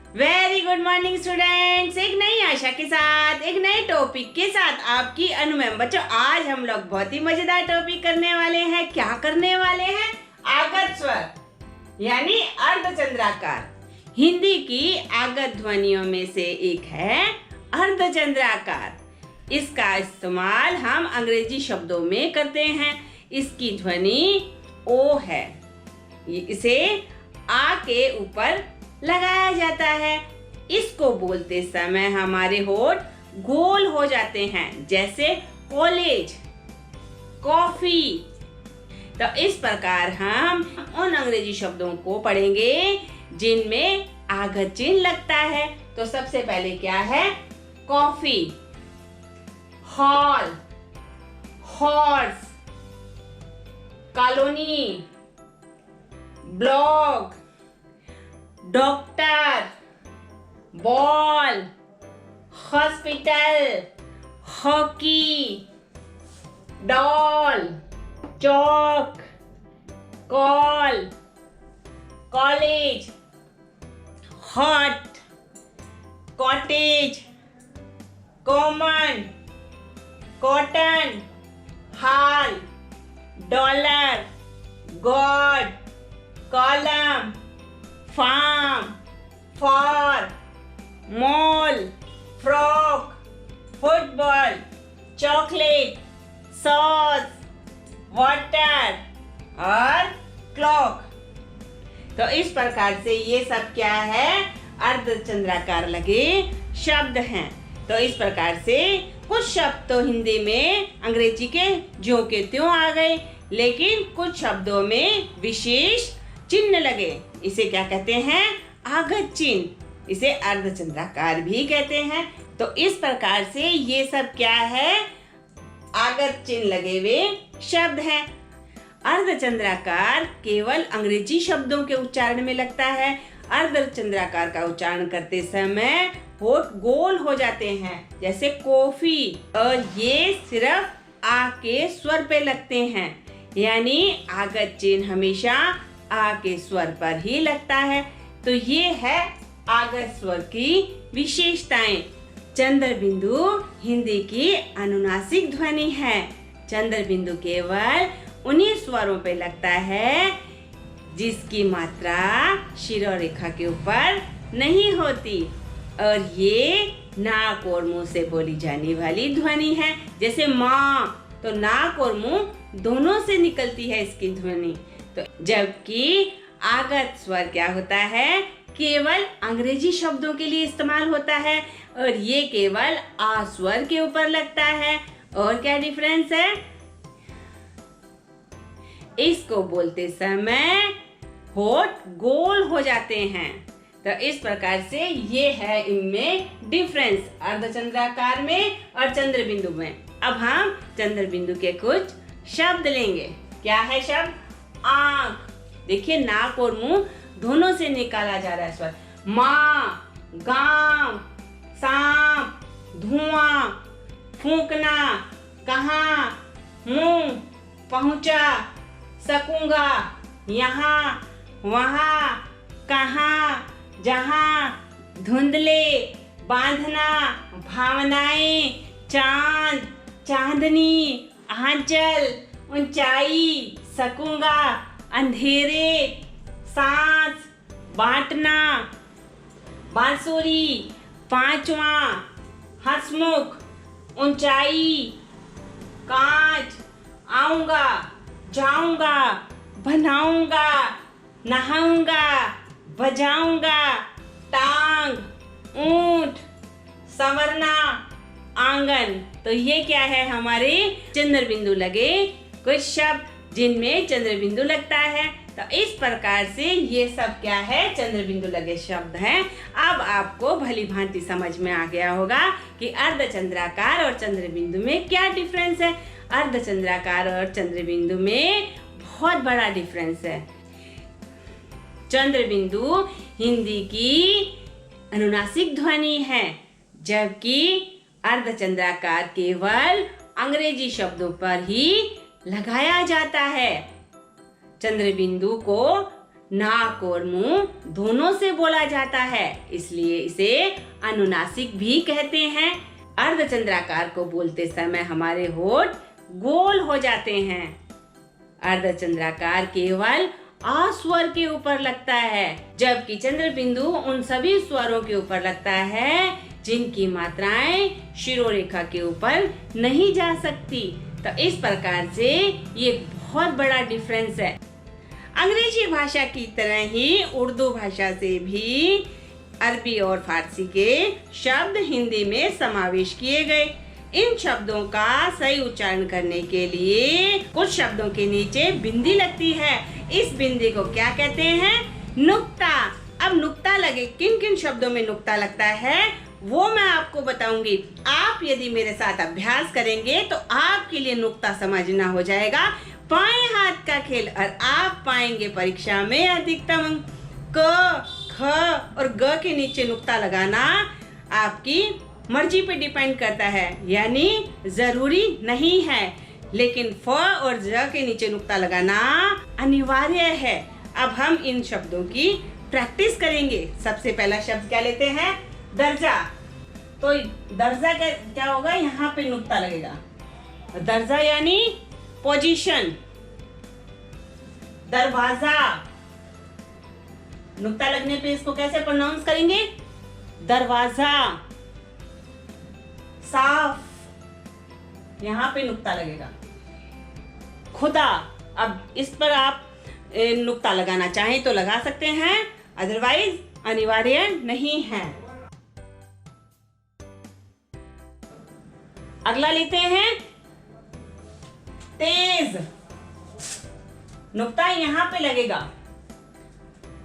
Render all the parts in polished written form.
Very good morning students. एक नई आशा के साथ एक नए टॉपिक के साथ आपकी अनु मैम। बच्चों, आज हम लोग बहुत ही मजेदार टॉपिक करने वाले हैं। क्या करने वाले हैं? आगत स्वर यानी अर्धचंद्राकार। हिंदी की आगत ध्वनियों में से एक है अर्धचंद्राकार। इसका इस्तेमाल हम अंग्रेजी शब्दों में करते हैं। इसकी ध्वनि ओ है। इसे आ के ऊपर लगाया जाता है। इसको बोलते समय हमारे होठ गोल हो जाते हैं, जैसे कॉलेज, कॉफी। तो इस प्रकार हम उन अंग्रेजी शब्दों को पढ़ेंगे जिनमें आगत चिन्ह लगता है। तो सबसे पहले क्या है? Coffee, hall, horse, colony, blog, doctor, ball, hospital, hockey, doll, चौक, call, college, hot, cottage, common, cotton, hall, dollar, god, column, farm, for, mall, frock, football, chocolate, sauce, water और क्लॉक। तो इस प्रकार से ये सब क्या है? अर्धचंद्राकार लगे शब्द हैं। तो इस प्रकार से कुछ शब्द तो हिंदी में अंग्रेजी के ज्यों के त्यों आ गए, लेकिन कुछ शब्दों में विशेष चिन्ह लगे। इसे क्या कहते हैं? आगत चिन्ह। इसे अर्धचंद्राकार भी कहते हैं। तो इस प्रकार से ये सब क्या है? आगत चिन्ह लगे हुए शब्द हैं। अर्धचंद्राकार केवल अंग्रेजी शब्दों के उच्चारण में लगता है। अर्धचंद्राकार का उच्चारण करते समय होठ गोल हो जाते हैं, जैसे कॉफी। और ये सिर्फ आ के स्वर पे लगते हैं, यानी आगत चिन्ह हमेशा आ के स्वर पर ही लगता है। तो ये है आगत स्वर की विशेषताएं। चंद्र बिंदु हिंदी की अनुनासिक ध्वनि है। चंद्र बिंदु केवल उन्हीं स्वरों पे लगता है जिसकी मात्रा शिरोरेखा के ऊपर नहीं होती, और ये नाक और मुंह से बोली जाने वाली ध्वनि है। जैसे माँ, तो नाक और मुंह दोनों से निकलती है इसकी ध्वनि। तो जबकि आगत स्वर क्या होता है? केवल अंग्रेजी शब्दों के लिए इस्तेमाल होता है, और ये केवल आ स्वर के ऊपर लगता है। और क्या डिफरेंस है? इसको बोलते समय होठ गोल हो जाते हैं। तो इस प्रकार से ये है इनमें डिफरेंस, अर्धचंद्राकार में और चंद्र बिंदु में। अब हम चंद्र बिंदु के कुछ शब्द लेंगे। क्या है शब्द? आँख। देखिए, नाक और मुंह दोनों से निकाला जा रहा है स्वर। माँ, गांव, सांप, धुआं, फूंकना, कहाँ, मुंह, पहुंचा, सकूंगा, यहाँ, वहाँ, कहाँ, जहाँ, धुंधले, बांधना, भावनाएं, चांद, चांदनी, आंचल, ऊंचाई, सकूंगा, अंधेरे, सांस, बांटना, बांसुरी, पांचवा, हंसमुख, ऊंचाई, कांच, आऊंगा, जाऊंगा, बनाऊंगा, नहाऊंगा, बजाऊंगा, टांग, ऊंट, संवरना, आंगन। तो ये क्या है? हमारे चंद्र बिंदु लगे कुछ शब्द जिनमें चंद्र बिंदु लगता है। तो इस प्रकार से ये सब क्या है? चंद्र बिंदु लगे शब्द हैं। अब आपको भली भांति समझ में आ गया होगा कि अर्धचंद्राकार और चंद्र बिंदु में क्या डिफरेंस है। अर्धचंद्राकार और चंद्र बिंदु में बहुत बड़ा डिफरेंस है। चंद्र बिंदु हिंदी की अनुनासिक ध्वनि है, जबकि अर्धचंद्राकार केवल अंग्रेजी शब्दों पर ही लगाया जाता है। चंद्र बिंदु को नाक और मुंह दोनों से बोला जाता है, इसलिए इसे अनुनासिक भी कहते हैं। अर्धचंद्राकार को बोलते समय हमारे होठ गोल हो जाते हैं। अर्धचंद्राकार केवल आ स्वर के ऊपर लगता है, जबकि चंद्र बिंदु उन सभी स्वरों के ऊपर लगता है जिनकी मात्राएं शिरोरेखा के ऊपर नहीं जा सकती। तो इस प्रकार से ये बहुत बड़ा डिफरेंस है। अंग्रेजी भाषा की तरह ही उर्दू भाषा से भी अरबी और फारसी के शब्द हिंदी में समावेश किए गए। इन शब्दों का सही उच्चारण करने के लिए कुछ शब्दों के नीचे बिंदी लगती है। इस बिंदी को क्या कहते हैं? नुक्ता। अब नुक्ता लगे, किन किन शब्दों में नुक्ता लगता है वो मैं आपको बताऊंगी। आप यदि मेरे साथ अभ्यास करेंगे तो आपके लिए नुक्ता समझना हो जाएगा बाएं हाथ का खेल, और आप पाएंगे परीक्षा में अधिकतम अंक। क, ख और ग के नीचे नुक्ता लगाना आपकी मर्जी पे डिपेंड करता है, यानी जरूरी नहीं है, लेकिन फ और ज के नीचे नुक्ता लगाना अनिवार्य है। अब हम इन शब्दों की प्रैक्टिस करेंगे। सबसे पहला शब्द क्या लेते हैं? दर्जा। तो दर्जा क्या होगा? यहाँ पे नुक्ता लगेगा। दर्जा यानी पोजीशन। दरवाजा, नुक्ता लगने पे इसको कैसे प्रोनाउंस करेंगे? दरवाजा। साफ, यहाँ पे नुक्ता लगेगा। खुदा, अब इस पर आप नुक्ता लगाना चाहें तो लगा सकते हैं, अदरवाइज अनिवार्य नहीं है। अगला लेते हैं तेज। नुक्ता यहाँ पे लगेगा।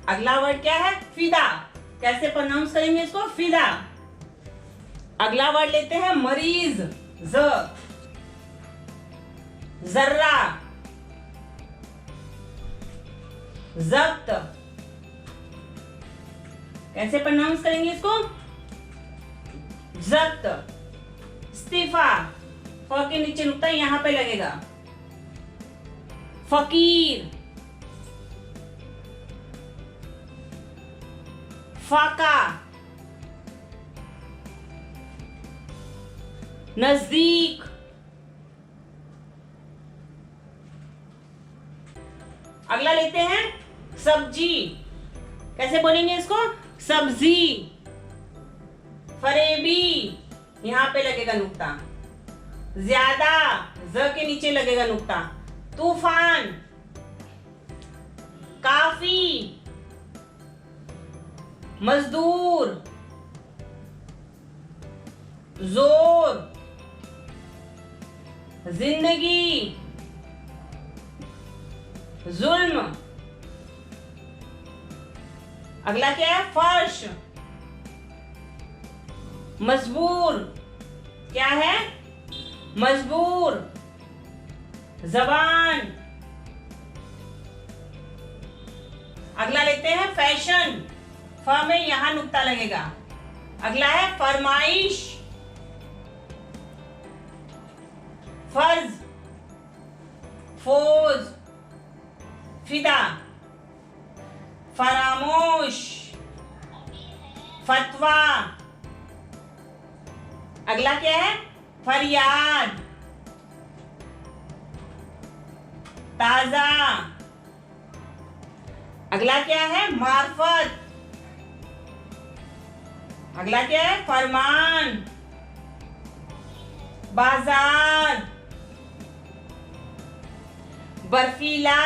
अगला वर्ड क्या है? फिदा। कैसे प्रोनाउंस करेंगे इसको? फिदा। अगला वर्ड लेते हैं मरीज। ज। जर्रा। जब्त। कैसे प्रोनाउंस करेंगे इसको? जब्त। इस्तीफा। फ के नीचे नुक्ता यहां पे लगेगा। फकीर। फाका। नजदीक। अगला लेते हैं सब्जी। कैसे बोलेंगे इसको? सब्जी। फरेबी, यहां पे लगेगा नुक्ता। ज्यादा, ज के नीचे लगेगा नुक्ता। तूफान। काफी। मजदूर। जोर। जिंदगी। जुल्म। अगला क्या है? फर्श। मजबूर। क्या है? मजबूर। जबान। अगला लेते हैं फैशन। फ में यहां नुक्ता लगेगा। अगला है फरमाइश। फर्ज। फौज। फिदा। फरामोश। फतवा। अगला क्या है? फरियाद। ताजा। अगला क्या है? मार्फत। अगला क्या है? फरमान। बाजार। बर्फीला।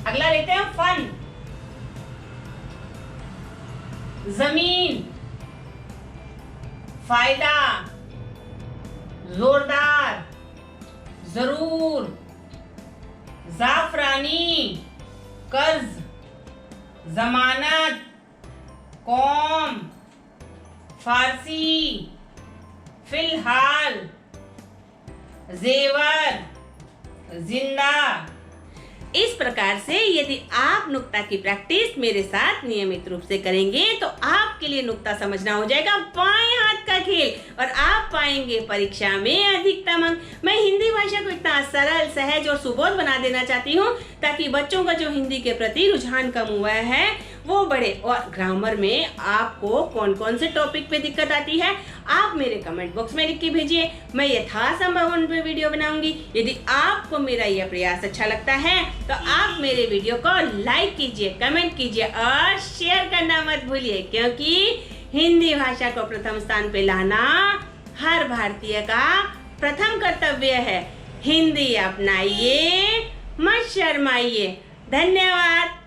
अगला लेते हैं फन। जमीन। फायदा। जोरदार। जरूर। जाफरानी। कर्ज। जमानत। कौम। फारसी। फिलहाल। जेवर। जिंदा। इस प्रकार से यदि आप नुक्ता की प्रैक्टिस मेरे साथ नियमित रूप से करेंगे तो आपके लिए नुक्ता समझना हो जाएगा बाएं हाथ का खेल और आप पाएंगे परीक्षा में अधिकतम अंक। मैं हिंदी भाषा को इतना सरल, सहज और सुबोध बना देना चाहती हूँ ताकि बच्चों का जो हिंदी के प्रति रुझान कम हुआ है वो बढ़े। और ग्रामर में आपको कौन कौन से टॉपिक पे दिक्कत आती है आप मेरे कमेंट बॉक्स में लिख के भेजिए। मैं यथासंभव उन पे वीडियो बनाऊंगी। यदि आपको मेरा यह प्रयास अच्छा लगता है तो आप मेरे वीडियो को लाइक कीजिए, कमेंट कीजिए और शेयर करना मत भूलिए, क्योंकि हिंदी भाषा को प्रथम स्थान पे लाना हर भारतीय का प्रथम कर्तव्य है। हिंदी अपनाइए, मत शर्माइए। धन्यवाद।